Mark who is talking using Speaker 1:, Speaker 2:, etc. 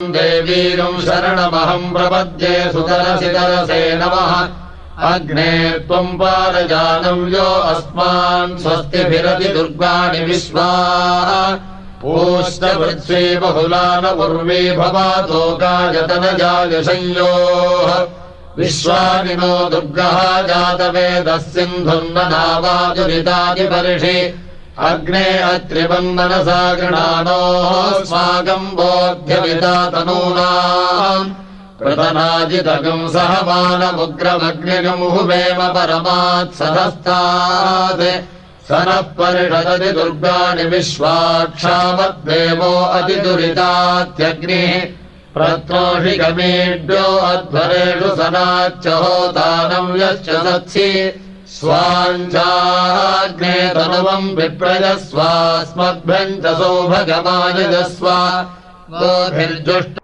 Speaker 1: देवीरं शरणमहं प्रपद्ये सुतरसितरसे नमः अग्ने त्वं पारजानं यो अस्मान् स्वस्तिभिरति दुर्गाणि विश्वा पूष्टवृत्स्वी बहुलान उर्वी भवातो गायतनजाय संयोः विश्वानि नो दुर्गः जातवेदः सिन्धुर्ननावाजुरितादिपर्षि अग्ने अत्रिवन्मनसा गृणानोऽस्माकम् बोध्यविता तनूनाम् प्रतनाजितकम् सहमानमुग्रमग्निगम् हुवेम परमात्सधस्तात् स नः परिषदति दुर्गाणि विश्वाक्षामद्देवो अतिदुरितात्यग्निः प्रत्रोषिकमीड्यो अध्वरेषु सनाच्च होतानम् यश्च सत्सि स्वाञ्चाग्ने तनुवम् विप्रजस्वास्मद्भ्यम् च सौभगमायजस्व गोभिर्जुष्ट